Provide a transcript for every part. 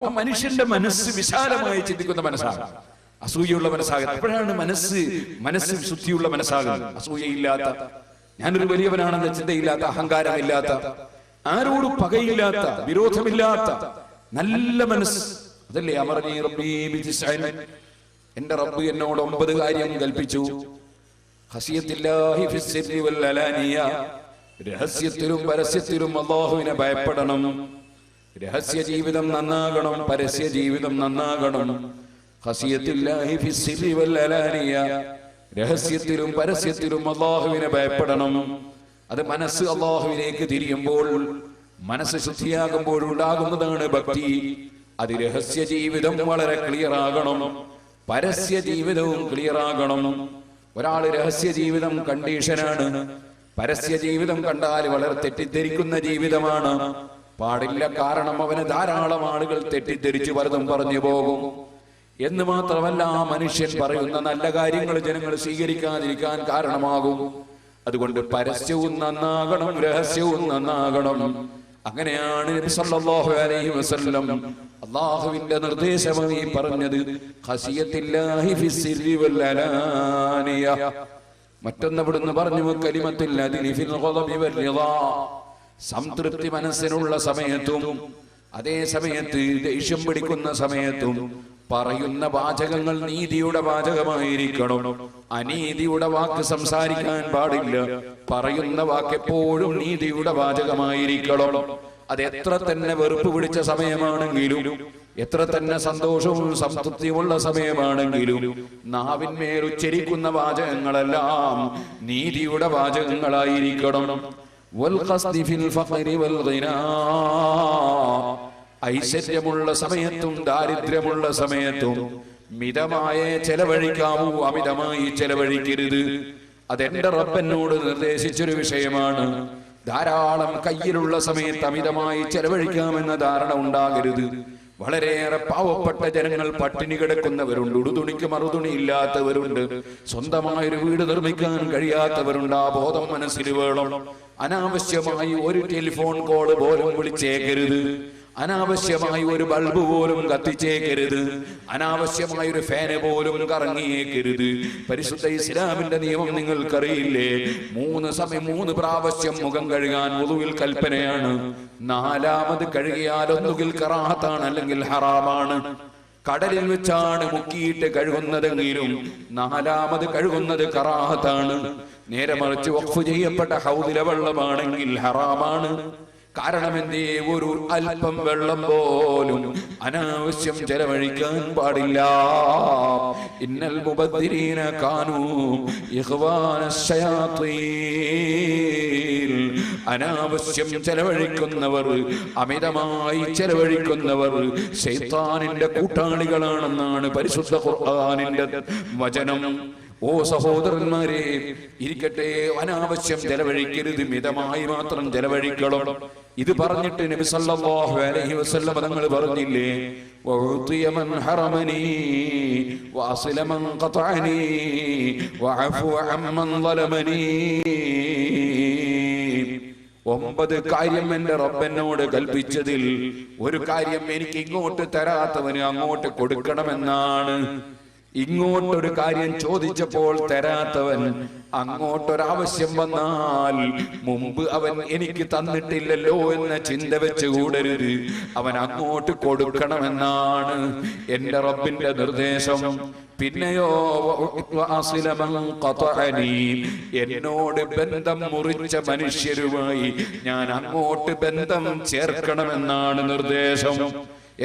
മനുഷ്യന്റെ മനസ്സ് വിശാലമായി ചിന്തിക്കുന്ന മനസ്സാണ്, അസൂയുള്ള മനസ്സാകുന്നത്. അപ്പോഴാണ് മനസ്സ് ശുദ്ധിയുള്ള മനസ്സാകുന്നത്. അസൂയയില്ലാത്ത, ഞാനൊരു വലിയവനാണെന്ന ചിന്തയില്ലാത്ത, അഹങ്കാരമില്ലാത്ത, ആരോട് പകയില്ലാത്ത, വിരോധമില്ലാത്ത നല്ല മനസ്സ്. അതല്ലേ അമറനി റബ്ബി ബിതിസ്അൻ, എന്റെ റബ്ബ് എന്നോട് 9 കാര്യം കൽപ്പിച്ചു. ഖശിയത്തില്ലാഹി ഫിസ്സിർരി വൽ അലാനിയ, രഹസ്യത്തിലും പരസ്യത്തിലും അല്ലാഹുവിനെ ഭയപ്പെടണം. രഹസ്യ ജീവിതം നന്നാകണം, പരസ്യ ജീവിതം നന്നാകണം. ഖശിയത്തില്ലാഹി ഫിസ്സിർരി വൽ അലാനിയ, രഹസ്യത്തിലും പരസ്യത്തിലും അല്ലാഹുവിനെ ഭയപ്പെടണം. അത് മനസ്സ് അല്ലാഹുവിലേക്ക് തിരിയുമ്പോൾ, മനസ്സ് ശുദ്ധിയാകുമ്പോൾ ഉണ്ടാകുന്നതാണ് ഭക്തി. അത് രഹസ്യ ജീവിതം വളരെ ക്ലിയർ ആകണം, പരസ്യ ജീവിതവും ക്ലിയർ ആകണം. ഒരാൾ രഹസ്യ ജീവിതം കണ്ടീഷനാണ്, പരസ്യ ജീവിതം കണ്ടാൽ വളരെ തെറ്റിദ്ധരിക്കുന്ന ജീവിതമാണ്. പാടില്ല, കാരണം അവന് ധാരാളം ആളുകൾ തെറ്റിദ്ധരിച്ചു പലതും പറഞ്ഞു പോകും. എന്ന് മാത്രമല്ല, ആ മനുഷ്യൻ പറയുന്ന നല്ല കാര്യങ്ങൾ ജനങ്ങൾ സ്വീകരിക്കാതിരിക്കാൻ കാരണമാകും. അതുകൊണ്ട് പരസ്യവും നന്നാകണം, രഹസ്യവും നന്നാകണം. അങ്ങനെയാണ് നബി സല്ലല്ലാഹു അലൈഹി വസല്ലം അല്ലാഹുവിന്റെ നിർദ്ദേശമായി പറഞ്ഞത്, ഖശിയത്തില്ലാഹി ഫിസ്സിർരി വൽ അലാനിയ. മറ്റൊന്ന് ഇവിടുന്ന് പറഞ്ഞു, കലിമത്തുൽ അദ്ലി ഫിൽ ഖദബി വൽ റിളാ, സംതൃപ്തി മനസ്സിനുള്ള സമയത്തും അതേ സമയത്ത് ദേഷ്യം പിടിക്കുന്ന സമയത്തും പറയുന്ന വാചകങ്ങൾ നീതിയുടെ വാചകമായിരിക്കണം. അനീതിയുടെ വാക്ക് സംസാരിക്കാൻ പാടില്ല. പറയുന്ന വാക്ക് എപ്പോഴും നീതിയുടെ വാചകമായിരിക്കണം. അത് എത്ര തന്നെ വെറുപ്പ് പിടിച്ച സമയമാണെങ്കിലും, എത്ര തന്നെ സന്തോഷവും സംതൃപ്തിയുമുള്ള സമയമാണെങ്കിലും, നാവിന്മേൽ ഉച്ചരിക്കുന്ന വാചകങ്ങളെല്ലാം നീതിയുടെ വാചകങ്ങളായിരിക്കണം. വൽ ഖസ്ദി ഫിൽ ഫഖരി വൽ ഗിനാ, ഐശ്വര്യമുള്ള സമയത്തും ദാരിദ്ര്യമുള്ള സമയത്തും മിതമായ ചെലവഴിക്കാവൂ, അമിതമായി ചെലവഴിക്കരുത്. അതെന്റെ റബ്ബനോട് നിർദ്ദേശിച്ചൊരു വിഷയമാണ്. ധാരാളം കയ്യിലുള്ള സമയത്ത് അമിതമായി ചെലവഴിക്കാമെന്ന ധാരണ ഉണ്ടാകരുത്. വളരെയേറെ പാവപ്പെട്ട ജനങ്ങൾ പട്ടിണി കിടക്കുന്നവരുണ്ട്, ഉടുതുണിക്ക് മറുതുണി ഇല്ലാത്തവരുണ്ട്, സ്വന്തമായൊരു വീട് നിർമ്മിക്കാൻ കഴിയാത്തവരുണ്ട്. ആ ബോധം മനസ്സിൽ വേണം. അനാവശ്യമായി ഒരു ടെലിഫോൺ കോള് പോലും വിളിച്ചേക്കരുത്, അനാവശ്യമായി ഒരു ബൾബ് പോലും കത്തിച്ചേക്കരുത്, അനാവശ്യമായ ഒരു ഫാന് പോലും കറങ്ങിയേക്കരുത്. പരിശുദ്ധ ഇസ്ലാമിന്റെ നിയമം നിങ്ങൾക്കറിയില്ലേ? 3 പ്രാവശ്യം മുഖം കഴുകാൻ വുളുവിൽ കൽപ്പനയാണ്. 4ാമത് കഴുകിയാൽ ഒന്നുകിൽ കറാഹത്താണ്, അല്ലെങ്കിൽ ഹറാമാണ്. കടലിൽ വെച്ചാണ് മുക്കിയിട്ട് കഴുകുന്നതെങ്കിലും 4ാമത് കഴുകുന്നത് കറാഹത്താണ്. നേരെ മറിച്ച് വഖഫ് ചെയ്യപ്പെട്ട ഹൗദിലെ വെള്ളമാണെങ്കിൽ ഹറാമാണ്. കാരണം എന്തേ? ഒരു അല്പം വെള്ളം പോലും അനാവശ്യം ചെലവഴിക്കാൻ പാടില്ല. ഇന്നൽ മുബദ്ദിരീന കാനൂ ഇഖ്വാനശ് ശയാത്തീൻ, അനാവശ്യം ചെലവഴിക്കുന്നവർ, അമിതമായി ചെലവഴിക്കുന്നവർ ശൈത്താനിന്റെ കൂട്ടാളികളാണെന്നാണ് പരിശുദ്ധ ഖുർആനിന്റെ വചനം. ഓ സഹോദരന്മാരെ, ഇരിക്കട്ടെ, അനാവശ്യം ചെലവഴിക്കരുത്, മിതമായി മാത്രം ചെലവഴിക്കണം. ഇത് പറഞ്ഞിട്ട് നബി സല്ലല്ലാഹു അലൈഹി വസല്ലം തങ്ങൾ പറഞ്ഞില്ലേ, വഉതിയ മൻ ഹറമനി വഅസില മൻ ഖതഅനി വഅഫു അമ്മൻ ളലമനി. 9 കാര്യം എന്റെ റബ്ബനോട് കൽപ്പിച്ചതിൽ ഒരു കാര്യം എനിക്ക് ഇങ്ങോട്ട് തരാത്തവന് അങ്ങോട്ട് കൊടുക്കണമെന്നാണ്. ഇങ്ങോട്ടൊരു കാര്യം ചോദിച്ചപ്പോൾ തരാത്തവൻ അങ്ങോട്ടൊരാവശ്യം വന്നാൽ മുമ്പ് അവൻ എനിക്ക് തന്നിട്ടില്ലല്ലോ എന്ന ചിന്ത വെച്ച് കൂടരുത്, അവൻ അങ്ങോട്ട് കൊടുക്കണമെന്നാണ് എന്റെ റബ്ബിന്റെ നിർദ്ദേശം. പിന്നെയോ എന്നോട് ബന്ധം മുറിച്ച മനുഷ്യരുമായി ഞാൻ അങ്ങോട്ട് ബന്ധം ചേർക്കണമെന്നാണ് നിർദ്ദേശം.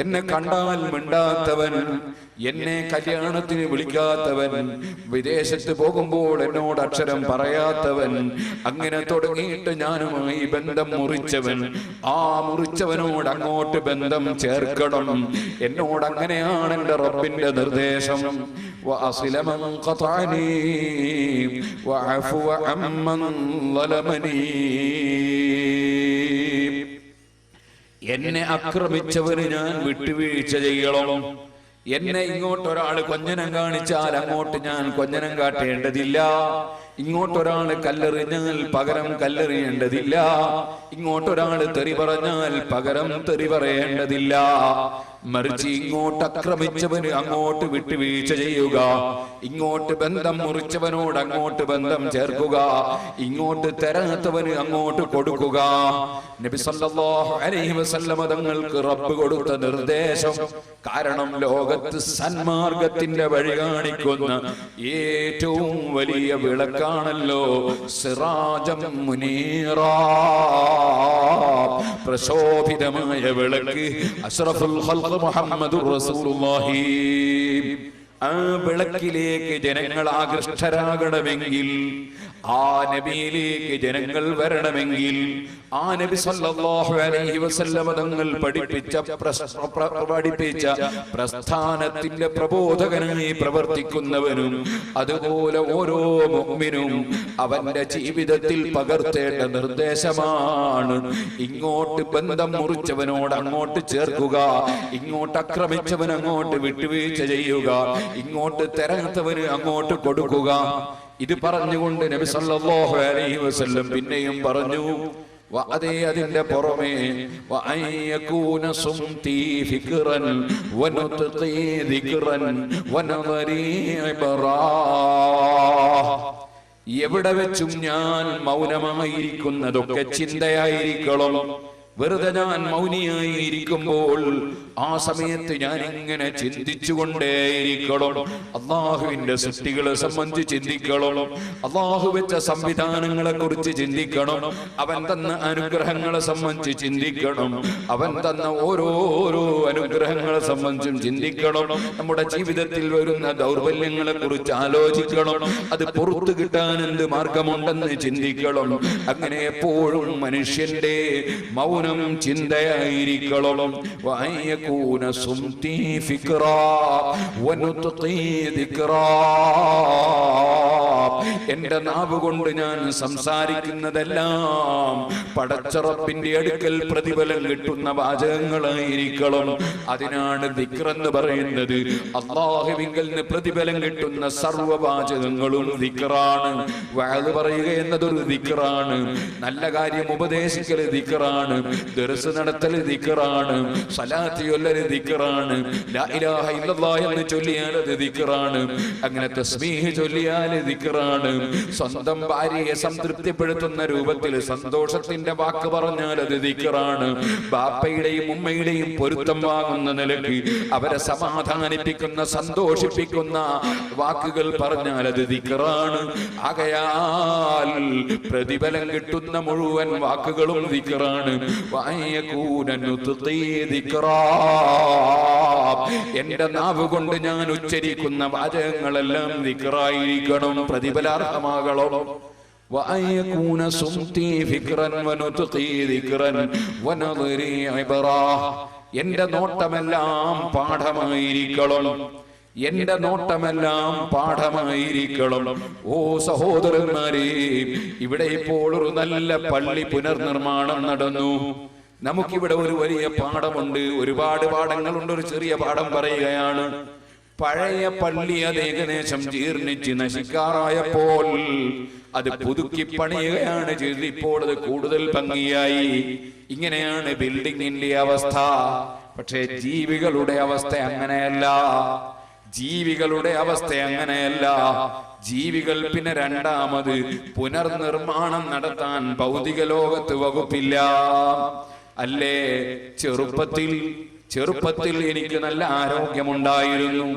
എന്നെ കണ്ടാൽ മിണ്ടാത്തവൻ, എന്നെ കല്യാണത്തിന് വിളിക്കാത്തവൻ, വിദേശത്ത് പോകുമ്പോൾ എന്നോട് അക്ഷരം പറയാത്തവൻ, അങ്ങനെ തുടങ്ങിയിട്ട് ഞാനുമായി ബന്ധം മുറിച്ചവൻ, ആ മുറിച്ചവനോട് അങ്ങോട്ട് ബന്ധം ചേർക്കണം. എന്നോട് അങ്ങനെയാണ് എന്റെ റബ്ബിന്റെ നിർദ്ദേശം. വഅസില മൻ ഖതഅനി വഅഫു അമ്മൻ ളലമനി. എന്നെ ആക്രമിച്ചവന് ഞാൻ വിട്ടുവീഴ്ച ചെയ്യണം. എന്നെ ഇങ്ങോട്ടൊരാൾ കൊഞ്ഞനം കാണിച്ചാൽ അങ്ങോട്ട് ഞാൻ കൊഞ്ഞനം കാട്ടേണ്ടതില്ല. ഇങ്ങോട്ടൊരാൾ കല്ലെറിഞ്ഞാൽ പകരം കല്ലെറിയേണ്ടതില്ല. ഇങ്ങോട്ടൊരാൾ തെറി പറഞ്ഞാൽ പകരം തെറി പറയേണ്ടതില്ല. മറിച്ച് ഇങ്ങോട്ട് ആക്രമിച്ചവന് അങ്ങോട്ട് വിട്ടുവീഴ്ച ചെയ്യുക, ഇങ്ങോട്ട് ബന്ധം മുറിച്ചവനോട് അങ്ങോട്ട് ബന്ധം ചേർക്കുക, ഇങ്ങോട്ട് തരാത്തവന് അങ്ങോട്ട് കൊടുക്കുക. നബി സല്ലല്ലാഹു അലൈഹി വസല്ലം തങ്ങൾക്ക് റബ്ബ് കൊടുത്ത നിർദ്ദേശം. കാരണം ലോകത്ത് സന്മാർഗത്തിന്റെ വഴി കാണിക്കുന്ന ഏറ്റവും വലിയ വിളക്കാണല്ലോ സിറാജം മുനീറാ, പ്രശോഭിതമായ വിളക്ക്. അഷ്റഫുൽ ഖൽഖ് മുഹമ്മദുർ റസൂലുള്ളാഹി. ആ വിളക്കിലേക്ക് ജനങ്ങൾ ആകൃഷ്ടരാകണമെങ്കിൽ, ആ നബിയിലേക്ക് ജനങ്ങൾ വരണമെങ്കിൽ, ആ നബി സല്ലല്ലാഹു അലൈഹി വസല്ലം തങ്ങൾ പഠിപ്പിച്ച പ്രസ്ഥാനത്തിന്റെ പ്രബോധകനായി പ്രവർത്തിക്കുന്നവനും അതുപോലെ ഓരോ മുഅ്മിനും അവന്റെ ജീവിതത്തിൽ പകർത്തേണ്ട നിർദ്ദേശമാണ്. ഇങ്ങോട്ട് ബന്ധം മുറിച്ചവനോട് അങ്ങോട്ട് ചേർക്കുക, ഇങ്ങോട്ട് ആക്രമിച്ചവൻ അങ്ങോട്ട് വിട്ടുവീഴ്ച ചെയ്യുക, ഇങ്ങോട്ട് തരാത്തവന് അങ്ങോട്ട് കൊടുക്കുക. ഇത് പറഞ്ഞുകൊണ്ട് നബി സല്ലല്ലാഹു അലൈഹി വസല്ലം പിന്നെയും പറഞ്ഞു, അതേ അതിന്റെ പുറമേ വഅയ്യകൂന സുംതി ഫിക്റൻ വനുത്ഖി ദിക്റൻ വനദരി ഇബ്റാ. എവിടെ വെച്ചും ഞാൻ മൗനമായിരിക്കുന്നതൊക്കെ ചിന്തയായിരിക്കണം. വെറുതെ ഞാൻ മൗനിയായി ഇരിക്കുമ്പോൾ ആ സമയത്ത് ഞാൻ ഇങ്ങനെ ചിന്തിച്ചുകൊണ്ടേയിരിക്കണം. അള്ളാഹുവിന്റെ സൃഷ്ടികളെ സംബന്ധിച്ച് ചിന്തിക്കണം, അള്ളാഹു വെച്ച സംവിധാനങ്ങളെ കുറിച്ച് ചിന്തിക്കണം, അവൻ തന്ന അനുഗ്രഹങ്ങളെ സംബന്ധിച്ച് ചിന്തിക്കണം, അവൻ തന്ന ഓരോരോ അനുഗ്രഹങ്ങളെ സംബന്ധിച്ചും ചിന്തിക്കണം. നമ്മുടെ ജീവിതത്തിൽ വരുന്ന ദൗർബല്യങ്ങളെ കുറിച്ച് ആലോചിക്കണം, അത് പുറത്തു കിട്ടാൻ എന്ത് മാർഗമുണ്ടെന്ന് ചിന്തിക്കണം. അങ്ങനെ എപ്പോഴും മനുഷ്യന്റെ മൗനം ചിന്തയായിരിക്കണം. വഅയ്യകൂന സുംതി ഫിക്റാ വനുത്ഖി ദിക്റാ. എന്റെ നാവ് കൊണ്ട് ഞാൻ സംസാരിക്കുന്നതെല്ലാം പടച്ച റബ്ബിന്റെ അടുക്കൽ പ്രതിഫലം കിട്ടുന്ന വാചകങ്ങളായിരിക്കണം. അതിനാണ് ദിക്ർ എന്ന് പറയുന്നത്. അല്ലാഹുവിങ്കൽ നിന്ന് പ്രതിഫലം കിട്ടുന്ന സർവ്വവാചകങ്ങളും ദിക്റാണ്. വഅദ് പറയുക എന്നതൊരു ദിക്റാണ്, നല്ല കാര്യം ഉപദേശിക്കൽ ദിക്റാണ്, ദർസ് നടത്തൽ ദിക്റാണ്, സ്വലാത്ത് ചൊല്ലൽ ദിക്റാണ്, ലാ ഇലാഹ ഇല്ലല്ലാഹ് എന്ന് ചൊല്ലിയാൽ അത് ദിക്റാണ്, അങ്ങനെ തസ്ബീഹ് ചൊല്ലിയാൽ ദിക്റാണ്, സ്വന്തം ഭാര്യയെ സംതൃപ്തിപ്പെടുത്തുന്ന രൂപത്തിൽ സന്തോഷത്തിന്റെ വാക്ക് പറഞ്ഞാൽ അത് ദിക്റാണ്, ബാപ്പയുടെയും ഉമ്മയുടെയും പൊരുത്തം വാങ്ങുന്ന നിലയ്ക്ക് അവരെ സമാധാനിപ്പിക്കുന്ന സന്തോഷിപ്പിക്കുന്ന വാക്കുകൾ പറഞ്ഞാൽ അത് ദിക്റാണ്. ആകയാൽ പ്രതിഫലം കിട്ടുന്ന മുഴുവൻ വാക്കുകളും ദിക്റാണ്. എന്റെ നാവ് കൊണ്ട് ഞാൻ ഉച്ചരിക്കുന്ന വാചകങ്ങളെല്ലാം ദിക്റായിരിക്കണം, പ്രതിഫലാർഹമാകണം. വഅയ്യകൂന സുംതി ഫിക്റൻ വനുത്ഖി ദിക്റൻ വനദരി ഇബ്റാ. എന്റെ നോട്ടമെല്ലാം പാഠമായിരിക്കണം, എന്റെ നോട്ടമെല്ലാം പാഠമായിരിക്കണം. ഓ സഹോദരന്മാരെ, ഇവിടെ ഇപ്പോൾ ഒരു നല്ല പള്ളി പുനർനിർമ്മാണം നടന്നു. നമുക്കിവിടെ ഒരു വലിയ പാഠമുണ്ട്, ഒരുപാട് പാഠങ്ങളുണ്ട്. ഒരു ചെറിയ പാഠം പറയുകയാണ്. പഴയ പള്ളി അത് ഏകദേശം ജീർണിച്ച് നശിക്കാറായപ്പോൾ അത് പുതുക്കി പണിയുകയാണ് ചെയ്തത്. ഇപ്പോൾ അത് കൂടുതൽ ഭംഗിയായി. ഇങ്ങനെയാണ് ബിൽഡിങ്ങിന്റെ അവസ്ഥ. പക്ഷേ ജീവികളുടെ അവസ്ഥ അങ്ങനെയല്ല, ജീവികളുടെ അവസ്ഥ അങ്ങനെയല്ല. ജീവികൾ പിന്നെ രണ്ടാമത് പുനർനിർമ്മാണം നടത്താൻ ഭൗതിക ലോകത്ത് വകുപ്പില്ല. അല്ലേ, ചെറുപ്പത്തിൽ എനിക്ക് നല്ല ആരോഗ്യമുണ്ടായിരുന്നു.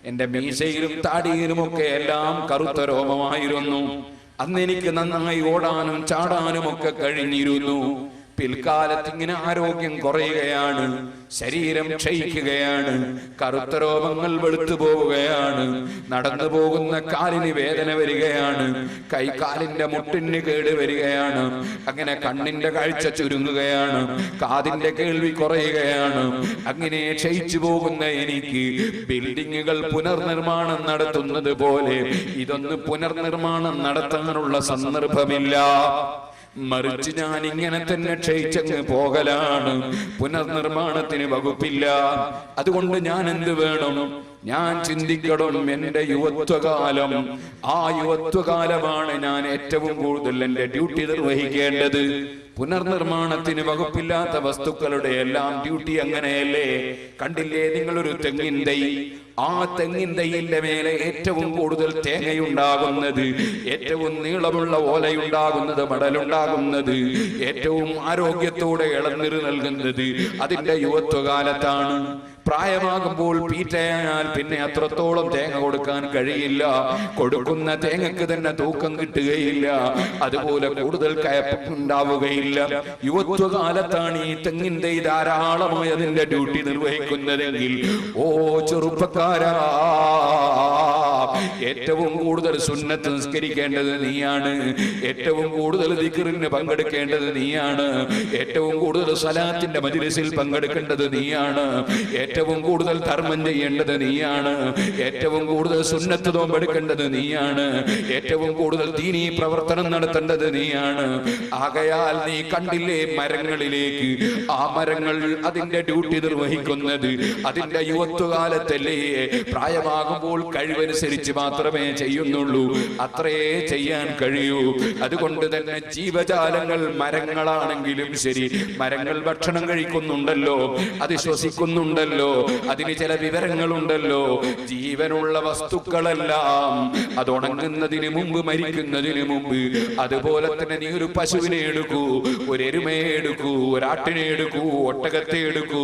എന്റെ മീശയിലും താടിയിലുമൊക്കെ എല്ലാം കറുത്ത രോമമായിരുന്നു. അന്ന് എനിക്ക് നന്നായി ഓടാനും ചാടാനും ഒക്കെ കഴിഞ്ഞിരുന്നു. പിൽക്കാലത്ത് ഇങ്ങനെ ആരോഗ്യം കുറയുകയാണ്, ശരീരം ക്ഷയിക്കുകയാണ്, കറുത്ത രോമങ്ങൾ വെളുത്തു പോവുകയാണ്, നടന്നു പോകുന്ന കാലിന് വേദന വരികയാണ്, കൈകാലിന്റെ മുട്ടിന് കേട് വരികയാണ്, അങ്ങനെ കണ്ണിന്റെ കാഴ്ച ചുരുങ്ങുകയാണ്, കാതിന്റെ കേൾവി കുറയുകയാണ്. അങ്ങനെ ക്ഷയിച്ചു പോകുന്ന എനിക്ക് ബിൽഡിങ്ങുകൾ പുനർനിർമ്മാണം നടത്തുന്നത് പോലെ ഇതൊന്ന് പുനർനിർമ്മാണം നടത്താനുള്ള സന്ദർഭമില്ല. മറിച്ച് ഞാൻ ഇങ്ങനെ തന്നെ ക്ഷയിച്ചങ്ങ് പോകലാണ്. പുനർനിർമ്മാണത്തിന് വകുപ്പില്ല. അതുകൊണ്ട് ഞാൻ എന്ത് വേണം? ഞാൻ ചിന്തിക്കണം, എന്റെ യുവത്വകാലം, ആ യുവത്വകാലമാണ് ഞാൻ ഏറ്റവും കൂടുതൽ എന്റെ ഡ്യൂട്ടി നിർവഹിക്കേണ്ടത്. പുനർനിർമ്മാണത്തിന് വകുപ്പില്ലാത്ത വസ്തുക്കളുടെ എല്ലാം ഡ്യൂട്ടി അങ്ങനെയല്ലേ? കണ്ടില്ലേ നിങ്ങളൊരു തെങ്ങിൻ തൈ, ആ തെങ്ങിൻ തൈയിന്റെ മേലെ ഏറ്റവും കൂടുതൽ തേങ്ങയുണ്ടാകുന്നത്, ഏറ്റവും നീളമുള്ള ഓലയുണ്ടാകുന്നത്, മടലുണ്ടാകുന്നത്, ഏറ്റവും ആരോഗ്യത്തോടെ ഇളനീര് നൽകുന്നത് അതിന്റെ യുവത്വകാലത്താണ്. പ്രായമാകുമ്പോൾ പീറ്റയാൽ പിന്നെ അത്രത്തോളം തേങ്ങ കൊടുക്കാൻ കഴിയില്ല, കൊടുക്കുന്ന തേങ്ങക്ക് തന്നെ തൂക്കം കിട്ടുകയില്ല, അതുപോലെ കൂടുതൽ കയപ്പുണ്ടാവുകയില്ല. യുവത്വകാലത്താണ് ഈ തെങ്ങിൻ തൈ ധാരാളമായി അതിന്റെ ഡ്യൂട്ടി നിർവഹിക്കുന്നതെങ്കിൽ, ഓ ചെറുപ്പക്കാരാ, ഏറ്റവും കൂടുതൽ സുന്നത്ത് നിസ്കരിക്കേണ്ടത് നീയാണ്, ഏറ്റവും കൂടുതൽ ദിക്റിന് പങ്കെടുക്കേണ്ടത് നീയാണ്, ഏറ്റവും കൂടുതൽ സലാത്തിന്റെ മജ്‌ലിസിൽ പങ്കെടുക്കേണ്ടത് നീയാണ്, ഏറ്റവും കൂടുതൽ ധർമ്മം ചെയ്യേണ്ടത് നീയാണ്, ഏറ്റവും കൂടുതൽ സുന്നത്ത് നോമ്പെടുക്കേണ്ടത് നീയാണ്, ഏറ്റവും കൂടുതൽ ദീനീ പ്രവർത്തനം നടത്തേണ്ടത് നീയാണ്. ആകയാൽ നീ കണ്ടില്ലേ മരങ്ങളിലേക്ക്, ആ മരങ്ങൾ അതിന്റെ ഡ്യൂട്ടി നിർവഹിക്കുന്നത് അതിന്റെ യുവത്വകാലത്തല്ലേ? പ്രായമാകുമ്പോൾ കഴിവനുസരിച്ച് മാത്രമേ ചെയ്യുന്നുള്ളൂ, അത്രയേ ചെയ്യാൻ കഴിയൂ. അതുകൊണ്ട് തന്നെ ജീവജാലങ്ങൾ, മരങ്ങളാണെങ്കിലും ശരി, മരങ്ങൾ ഭക്ഷണം കഴിക്കുന്നുണ്ടല്ലോ, അത് ശ്വസിക്കുന്നുണ്ടല്ലോ, അതിന് ചില വിവരങ്ങളുണ്ടല്ലോ. ജീവനുള്ള വസ്തുക്കളെല്ലാം അത് ഉണങ്ങുന്നതിന് മുമ്പ്, മരിക്കുന്നതിന് മുമ്പ്, അതുപോലെ തന്നെ നീ ഒരു പശുവിനെ എടുക്കൂ, ഒരു എരുമയെ എടുക്കൂ, ഒരാട്ടിനെ എടുക്കൂ, ഒട്ടകത്തെ എടുക്കൂ,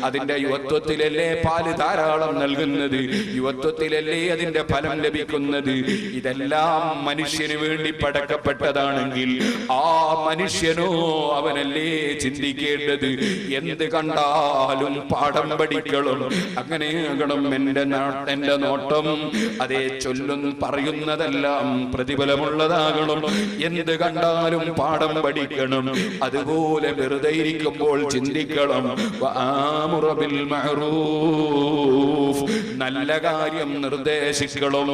അതിന്റെ യുവത്വത്തിലല്ലേ പാല് ധാരാളം നൽകുന്നത്, യുവത്വത്തിലല്ലേ അതിന്റെ ഫലം ലഭിക്കുന്നത്. ഇതെല്ലാം മനുഷ്യന് വേണ്ടി പടക്കപ്പെട്ടതാണെങ്കിൽ ആ മനുഷ്യനോ അവനല്ലേ ചിന്തിക്കേണ്ടത്, എന്ത് കണ്ടാലും പാഠം പഠിക്കണം, അങ്ങനെയാകണം എന്റെ നോട്ടം. അതേ ചൊല്ലുന്നു പറയുന്നതെല്ലാം പ്രതിഫലമുള്ളതാകണം, എന്ത് കണ്ടാലും പാഠം പഠിക്കണം, അതുപോലെ വെറുതെ ഇരിക്കുമ്പോൾ ചിന്തിക്കണം. വഅമുറ ബിൽ മഅറൂഫ്, നല്ല കാര്യം നിർദ്ദേശിക്കണം.